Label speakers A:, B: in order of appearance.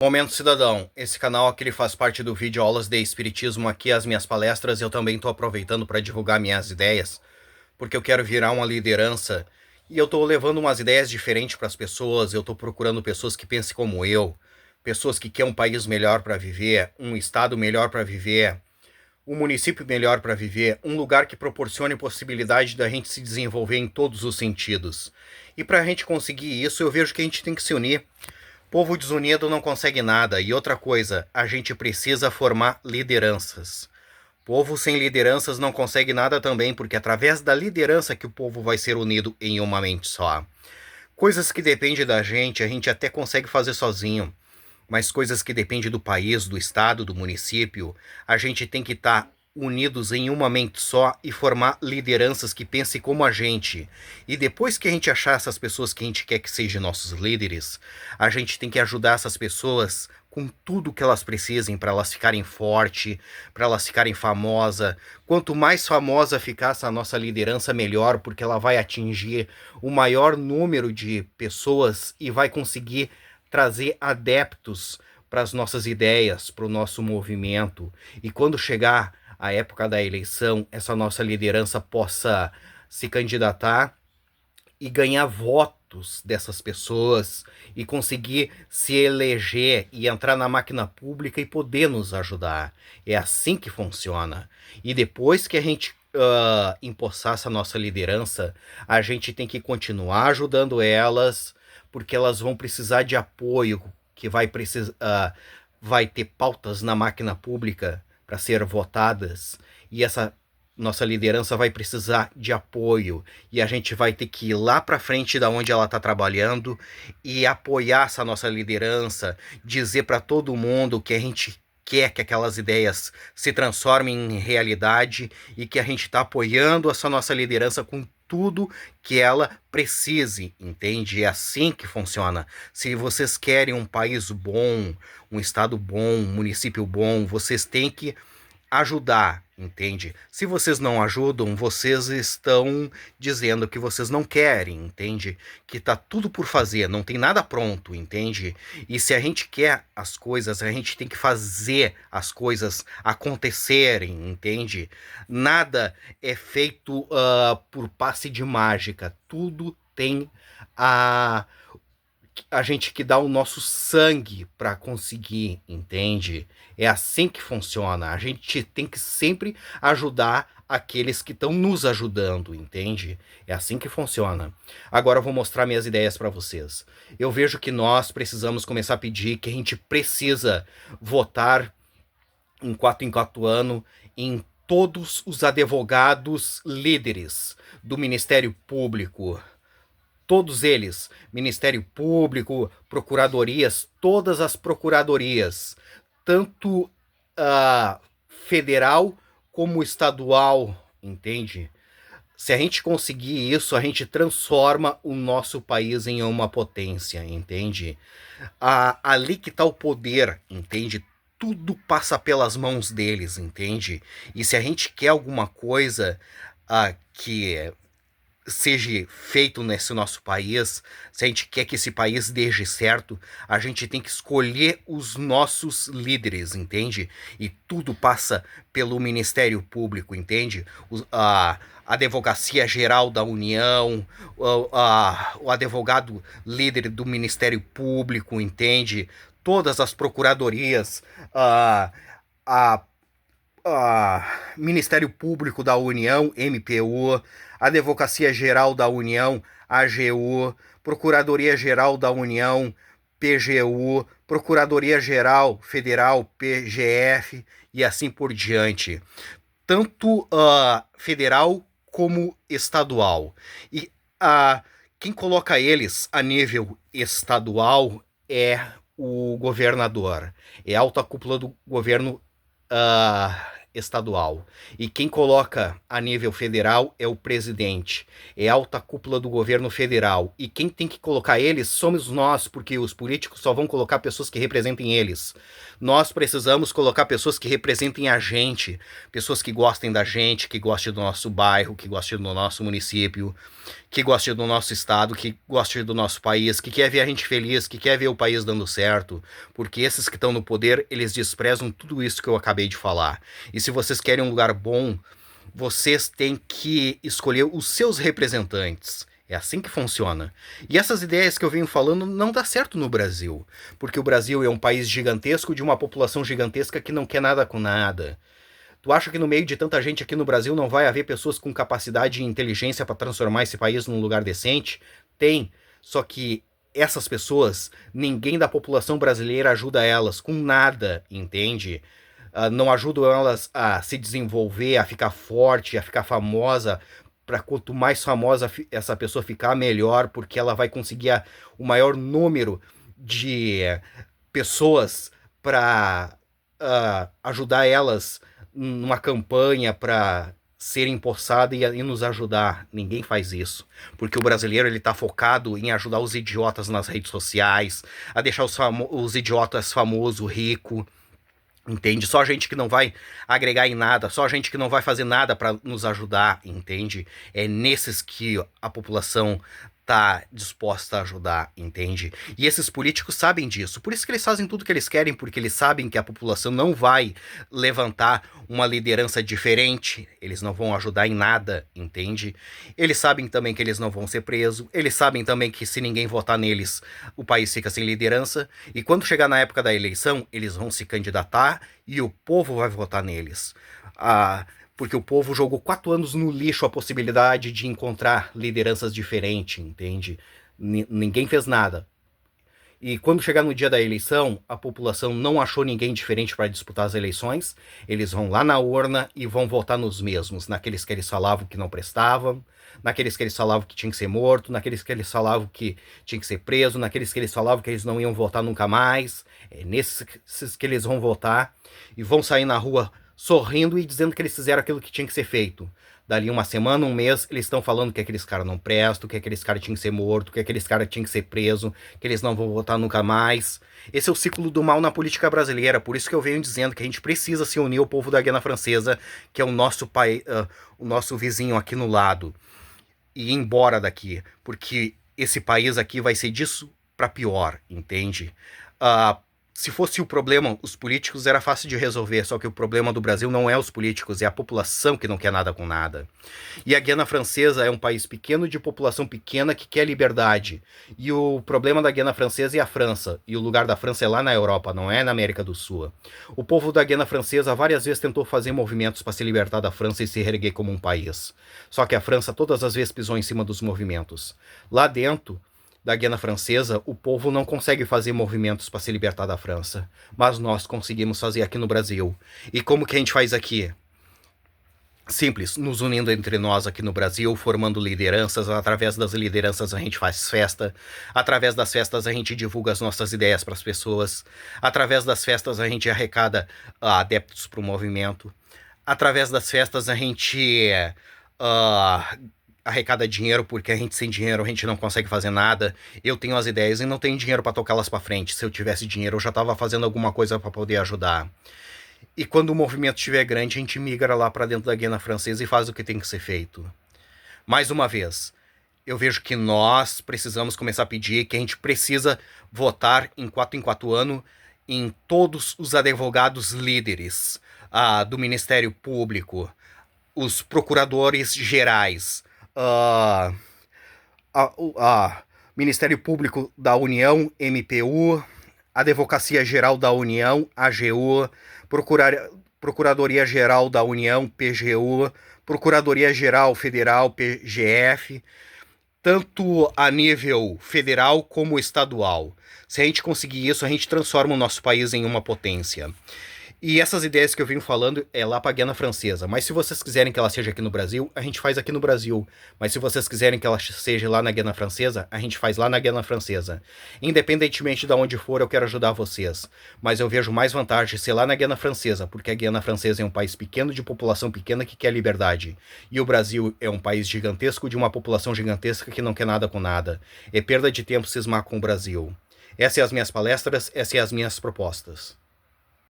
A: Momento Cidadão, esse canal aqui ele faz parte do vídeo Aulas de Espiritismo, aqui as minhas palestras, eu também estou aproveitando para divulgar minhas ideias, porque eu quero virar uma liderança, e eu estou levando umas ideias diferentes para as pessoas, eu estou procurando pessoas que pensem como eu, pessoas que querem um país melhor para viver, um estado melhor para viver, um município melhor para viver, um lugar que proporcione possibilidade da gente se desenvolver em todos os sentidos. E para a gente conseguir isso, eu vejo que a gente tem que se unir. Povo desunido não consegue nada. E outra coisa, a gente precisa formar lideranças. Povo sem lideranças não consegue nada também, porque é através da liderança que o povo vai ser unido em uma mente só. Coisas que dependem da gente, a gente até consegue fazer sozinho, mas coisas que dependem do país, do estado, do município, a gente tem que estar unidos em uma mente só e formar lideranças que pensem como a gente. E depois que a gente achar essas pessoas que a gente quer que sejam nossos líderes, a gente tem que ajudar essas pessoas com tudo que elas precisem para elas ficarem fortes, para elas ficarem famosas. Quanto mais famosa ficar essa nossa liderança, melhor, porque ela vai atingir o maior número de pessoas e vai conseguir trazer adeptos para as nossas ideias, para o nosso movimento. E quando chegar a época da eleição, essa nossa liderança possa se candidatar e ganhar votos dessas pessoas e conseguir se eleger e entrar na máquina pública e poder nos ajudar. É assim que funciona. E depois que a gente empossar essa nossa liderança, a gente tem que continuar ajudando elas, porque elas vão precisar de apoio, que vai ter pautas na máquina pública para ser votadas, e essa nossa liderança vai precisar de apoio, e a gente vai ter que ir lá para frente da onde ela está trabalhando e apoiar essa nossa liderança, dizer para todo mundo que a gente quer que aquelas ideias se transformem em realidade e que a gente está apoiando essa nossa liderança com tudo que ela precise, entende? É assim que funciona. Se vocês querem um país bom, um estado bom, um município bom, vocês têm que ajudar, entende? Se vocês não ajudam, vocês estão dizendo que vocês não querem, entende? Que tá tudo por fazer, não tem nada pronto, entende? E se a gente quer as coisas, a gente tem que fazer as coisas acontecerem, entende? Nada é feito por passe de mágica, tudo tem a a gente que dá o nosso sangue para conseguir, entende? É assim que funciona. A gente tem que sempre ajudar aqueles que estão nos ajudando, entende? É assim que funciona. Agora eu vou mostrar minhas ideias para vocês. Eu vejo que nós precisamos começar a pedir que a gente precisa votar em 4 anos em todos os advogados líderes do Ministério Público, todos eles, Ministério Público, procuradorias, todas as procuradorias, tanto federal como estadual, entende? Se a gente conseguir isso, a gente transforma o nosso país em uma potência, entende? Ali que está o poder, entende? Tudo passa pelas mãos deles, entende? E se a gente quer alguma coisa que seja feito nesse nosso país, se a gente quer que esse país dê certo, a gente tem que escolher os nossos líderes, entende? E tudo passa pelo Ministério Público, entende? A Advocacia Geral da União, o advogado líder do Ministério Público, entende? Todas as procuradorias, a Ministério Público da União, MPU, Advocacia Geral da União, AGU, Procuradoria Geral da União, PGU, Procuradoria Geral Federal, PGF e assim por diante. Tanto federal como estadual. E quem coloca eles a nível estadual é o governador. É a alta cúpula do governo estadual. E quem coloca a nível federal é o presidente, é a alta cúpula do governo federal. E quem tem que colocar eles somos nós, porque os políticos só vão colocar pessoas que representem eles. Nós precisamos colocar pessoas que representem a gente, pessoas que gostem da gente, que gostem do nosso bairro, que gostem do nosso município, que goste do nosso estado, que goste do nosso país, que quer ver a gente feliz, que quer ver o país dando certo, porque esses que estão no poder, eles desprezam tudo isso que eu acabei de falar. E se vocês querem um lugar bom, vocês têm que escolher os seus representantes. É assim que funciona. E essas ideias que eu venho falando não dá certo no Brasil, porque o Brasil é um país gigantesco de uma população gigantesca que não quer nada com nada. Tu acha que no meio de tanta gente aqui no Brasil não vai haver pessoas com capacidade e inteligência para transformar esse país num lugar decente? Tem. Só que essas pessoas, ninguém da população brasileira ajuda elas com nada, entende? Não ajudam elas a se desenvolver, a ficar forte, a ficar famosa. Para quanto mais famosa essa pessoa ficar, melhor, porque ela vai conseguir o maior número de pessoas para ajudar elas numa campanha para ser empossada e nos ajudar. Ninguém faz isso, porque o brasileiro ele tá focado em ajudar os idiotas nas redes sociais, a deixar os idiotas famosos, rico, entende? Só gente que não vai agregar em nada, só gente que não vai fazer nada para nos ajudar, entende? É nesses que a população tá disposta a ajudar, entende? E esses políticos sabem disso, por isso que eles fazem tudo que eles querem, porque eles sabem que a população não vai levantar uma liderança diferente, eles não vão ajudar em nada, entende? Eles sabem também que eles não vão ser presos, eles sabem também que se ninguém votar neles, o país fica sem liderança, e quando chegar na época da eleição, eles vão se candidatar e o povo vai votar neles. Porque o povo jogou 4 anos no lixo a possibilidade de encontrar lideranças diferentes, entende? Ninguém fez nada. E quando chegar no dia da eleição, a população não achou ninguém diferente para disputar as eleições, eles vão lá na urna e vão votar nos mesmos, naqueles que eles falavam que não prestavam, naqueles que eles falavam que tinha que ser morto, naqueles que eles falavam que tinha que ser preso, naqueles que eles falavam que eles não iam votar nunca mais. É nesses que eles vão votar e vão sair na rua sorrindo e dizendo que eles fizeram aquilo que tinha que ser feito. Dali uma semana, um mês, eles estão falando que aqueles caras não prestam, que aqueles caras tinham que ser morto, que aqueles caras tinham que ser preso, que eles não vão votar nunca mais. Esse é o ciclo do mal na política brasileira, por isso que eu venho dizendo que a gente precisa se unir ao povo da Guiana Francesa, que é o nosso pai, o nosso vizinho aqui no lado, e ir embora daqui, porque esse país aqui vai ser disso para pior, entende? Se fosse o problema, os políticos, era fácil de resolver, só que o problema do Brasil não é os políticos, é a população que não quer nada com nada. E a Guiana Francesa é um país pequeno, de população pequena, que quer liberdade. E o problema da Guiana Francesa é a França, e o lugar da França é lá na Europa, não é na América do Sul. O povo da Guiana Francesa várias vezes tentou fazer movimentos para se libertar da França e se reerguer como um país. Só que a França todas as vezes pisou em cima dos movimentos. Lá dentro da Guiana Francesa, o povo não consegue fazer movimentos para se libertar da França, mas nós conseguimos fazer aqui no Brasil. E como que a gente faz aqui? Simples, nos unindo entre nós aqui no Brasil, formando lideranças. Através das lideranças a gente faz festa, através das festas a gente divulga as nossas ideias para as pessoas, através das festas a gente arrecada adeptos para o movimento, através das festas a gente arrecada dinheiro, porque a gente sem dinheiro a gente não consegue fazer nada. Eu tenho as ideias e não tenho dinheiro para tocá-las para frente. Se eu tivesse dinheiro eu já estava fazendo alguma coisa para poder ajudar. E quando o movimento estiver grande, a gente migra lá para dentro da Guiana Francesa e faz o que tem que ser feito. Mais uma vez, eu vejo que nós precisamos começar a pedir que a gente precisa votar em 4 anos em todos os advogados líderes do Ministério Público, os procuradores gerais, Ministério Público da União, MPU, Advocacia Geral da União, AGU, Procuradoria Geral da União, PGU, Procuradoria Geral Federal, PGF, tanto a nível federal como estadual. Se a gente conseguir isso, a gente transforma o nosso país em uma potência. E essas ideias que eu venho falando é lá pra Guiana Francesa. Mas se vocês quiserem que ela seja aqui no Brasil, a gente faz aqui no Brasil. Mas se vocês quiserem que ela seja lá na Guiana Francesa, a gente faz lá na Guiana Francesa. Independentemente de onde for, eu quero ajudar vocês. Mas eu vejo mais vantagem ser lá na Guiana Francesa, porque a Guiana Francesa é um país pequeno, de população pequena, que quer liberdade. E o Brasil é um país gigantesco, de uma população gigantesca que não quer nada com nada. É perda de tempo cismar com o Brasil. Essas são as minhas palestras, essas são as minhas propostas.